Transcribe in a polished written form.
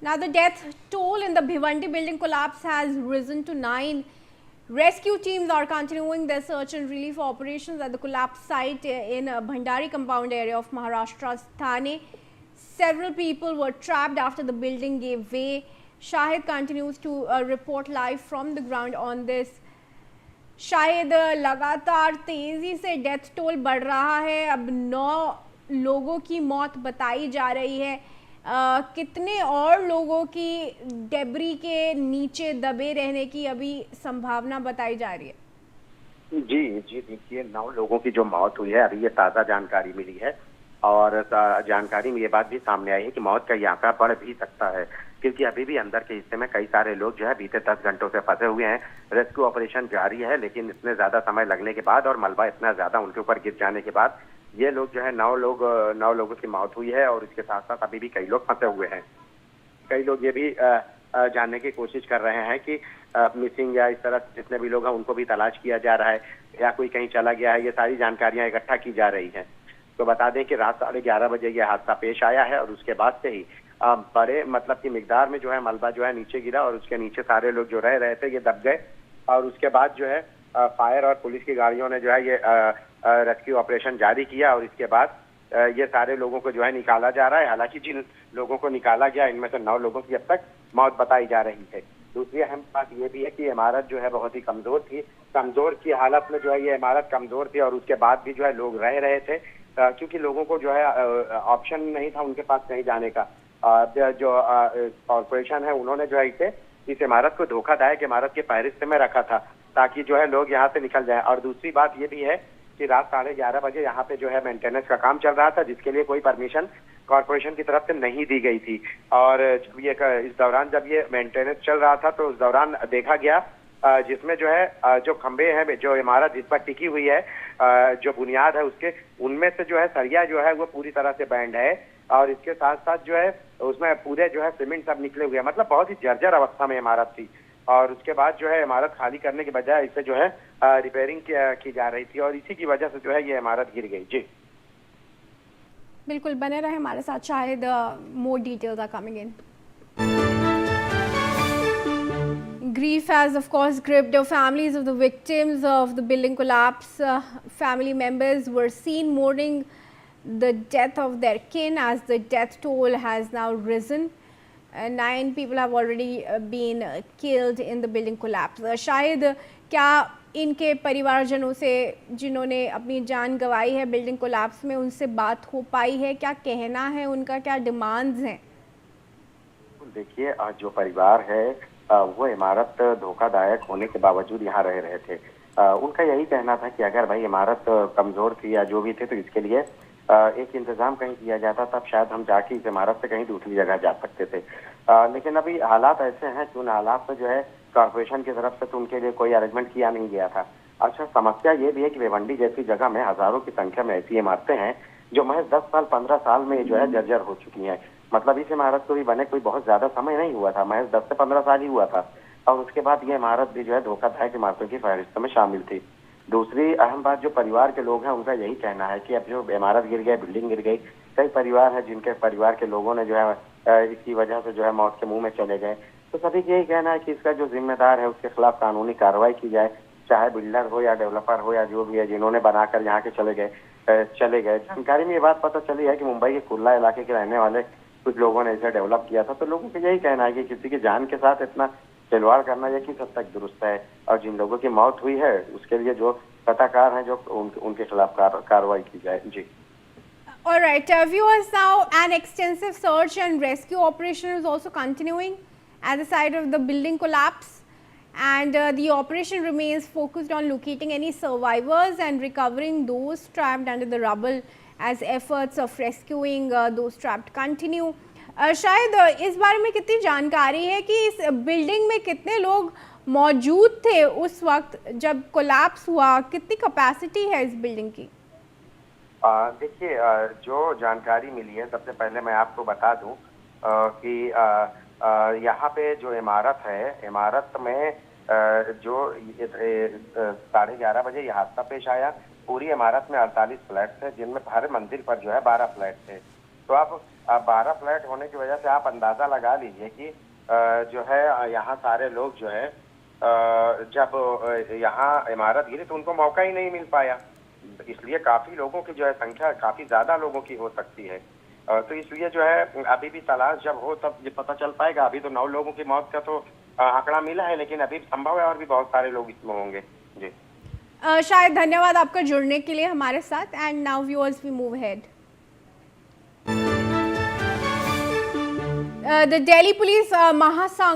Now, the death toll in the Bhiwandi building collapse has risen to 9. Rescue teams are continuing their search and relief operations at the collapse site in Bhandari compound area of Maharashtra's Thane. Several people were trapped after the building gave way. Shahid continues to report live from the ground on this. शायद लगातार तेजी से death toll बढ़ रहा है। अब 9 लोगों की मौत बताई जा रही है। कितने और लोगों की डेब्री के नीचे दबे रहने की अभी संभावना बताई जा रही है? जी देखिए, 9 लोगों की जो मौत हुई है, अभी ये ताज़ा जानकारी मिली है और जानकारी में ये बात भी सामने आई है कि मौत का ये आंकड़ा बढ़ भी सकता है, क्योंकि अभी भी अंदर के हिस्से में कई सारे लोग जो है बीते 10 घंटों से फंसे हुए हैं। रेस्क्यू ऑपरेशन जारी है, लेकिन इतने ज्यादा समय लगने के बाद और मलबा इतना ज्यादा उनके ऊपर गिर जाने के बाद ये लोग जो है 9 लोगों की मौत हुई है और इसके साथ साथ अभी भी कई लोग फंसे हुए हैं। कई लोग ये भी जानने की कोशिश कर रहे हैं कि मिसिंग या इस तरह जितने भी लोग हैं उनको भी तलाश किया जा रहा है या कोई कहीं चला गया है। ये सारी जानकारियां इकट्ठा की जा रही हैं। तो बता दें कि रात 11:30 बजे ये हादसा पेश आया है और उसके बाद से ही बड़े मतलब की मिकदार में जो है मलबा जो है नीचे गिरा और उसके नीचे सारे लोग जो रह रहे थे ये दब गए और उसके बाद जो है फायर और पुलिस की गाड़ियों ने जो है ये रेस्क्यू ऑपरेशन जारी किया और इसके बाद ये सारे लोगों को जो है निकाला जा रहा है। हालांकि जिन लोगों को निकाला गया इनमें से 9 लोगों की अब तक मौत बताई जा रही है। दूसरी अहम बात ये भी है कि इमारत जो है बहुत ही कमजोर थी। कमजोर की हालत में जो है ये इमारत कमजोर थी और उसके बाद भी जो है लोग रह रहे थे, क्योंकि लोगों को जो है ऑप्शन नहीं था उनके पास कहीं जाने का। जो कॉर्पोरेशन है उन्होंने जो है इस इमारत को धोखादायक इमारत के फहरिस्त में रखा था ताकि जो है लोग यहाँ से निकल जाएं। और दूसरी बात ये भी है कि रात 11:30 बजे यहाँ पे जो है मेंटेनेंस का काम चल रहा था, जिसके लिए कोई परमिशन कॉर्पोरेशन की तरफ से नहीं दी गई थी। और जब ये इस दौरान जब ये मेंटेनेंस चल रहा था तो उस दौरान देखा गया जिसमें जो है जो खंबे हैं, जो इमारत जिस पर टिकी हुई है, जो बुनियाद है उसके, उनमें से जो है सरिया जो है वो पूरी तरह से बैंड है और इसके साथ साथ जो है उसमें पूरे जो है सीमेंट सब निकले हुए हैं। मतलब बहुत ही जर्जर अवस्था में इमारत थी और उसके बाद जो है इमारत खाली करने के बजाय इसे जो है रिपेयरिंग की जा रही थी और इसी की वजह से जो है ये इमारत गिर गई। जी बिल्कुल, बने रहे हमारे साथ। शायद more details are coming in. Grief has, of course, gripped the families of the victims of the building collapse. Family members were seen mourning the death of their kin as the death toll has now risen. 9 people have already been killed in the building collapse. शायद क्या इनके परिवारजनों से जिन्होंने अपनी जान गंवाई है बिल्डिंग कोलैप्स में, उनसे बात हो पाई है? क्या कहना है उनका, क्या डिमांड्स हैं? देखिए, जो परिवार है वो इमारत धोखादायक होने के बावजूद यहाँ रह रहे थे। उनका यही कहना था कि अगर भाई इमारत कमजोर थी या जो भी थे तो इसके लिए एक इंतजाम कहीं किया जाता, तब शायद हम जाके इस इमारत से कहीं दूसरी जगह जा सकते थे। लेकिन अभी हालात ऐसे हैं कि उन हालात में जो है कॉर्पोरेशन की तरफ से तो उनके लिए कोई अरेंजमेंट किया नहीं गया था। अच्छा, समस्या ये भी है कि भिवंडी जैसी जगह में हजारों की संख्या में ऐसी इमारतें हैं जो महज 10 साल 15 साल में जो है जर्जर हो चुकी हैं। मतलब इस इमारत को भी बने कोई बहुत ज्यादा समय नहीं हुआ था, महज 10 से 15 साल ही हुआ था और उसके बाद ये इमारत भी जो है धोखादायक इमारतों की फहरिस्त में शामिल थी। दूसरी अहम बात, जो परिवार के लोग हैं उनका यही कहना है कि अब जो इमारत गिर गई, बिल्डिंग गिर गई, कई परिवार है जिनके परिवार के लोगों ने जो है इसकी वजह से जो है मौत के मुंह में चले गए। तो सभी का यही कहना है कि इसका जो जिम्मेदार है उसके खिलाफ कानूनी कार्रवाई की जाए, चाहे बिल्डर हो या डेवलपर हो या जो भी है जिन्होंने बनाकर यहाँ के चले गए। जानकारी में ये बात पता चली है कि मुंबई के कुर्ला इलाके के रहने वाले कुछ लोगों ने इसे डेवलप किया था। तो लोगों का यही कहना है कि किसी की जान के साथ इतना खिलवाड़ करना ये किस हद तक दुरुस्त है और जिन लोगों की मौत हुई है उसके लिए जो कथाकार हैं जो उनके खिलाफ कार्रवाई की जाए। जी। All right, viewers, now an extensive search and rescue operation is also continuing at the site of the building collapse, and the operation remains focused on locating any survivors and recovering those trapped under the rubble as efforts of rescuing those trapped continue. शायद इस बारे में कितनी जानकारी है कि इस building में कितने लोग मौजूद थे उस वक्त जब कोलैप्स हुआ? कितनी कैपेसिटी है इस बिल्डिंग की? देखिए, जो जानकारी मिली है, सबसे पहले मैं आपको बता दूं कि यहाँ पे जो इमारत है, इमारत में जो 11:30 बजे यह हादसा पेश आया। पूरी इमारत में 48 फ्लैट थे जिनमें हर मंजिल पर जो है 12 फ्लैट थे तो आप 12 फ्लैट होने की वजह से आप अंदाजा लगा लीजिए कि जो है यहाँ सारे लोग जो है जब यहाँ इमारत गिरी तो उनको मौका ही नहीं मिल पाया, इसलिए काफी लोगों की जो है संख्या काफी ज्यादा लोगों की हो सकती है। तो इसलिए जो है अभी भी तलाश जब हो तब ये पता चल पाएगा। अभी तो 9 लोगों की मौत का तो आंकड़ा मिला है, लेकिन अभी संभव है और भी बहुत सारे लोग इसमें होंगे। जी शायद धन्यवाद आपका जुड़ने के लिए हमारे साथ। And now viewers we move ahead. The Delhi Police Mahasangh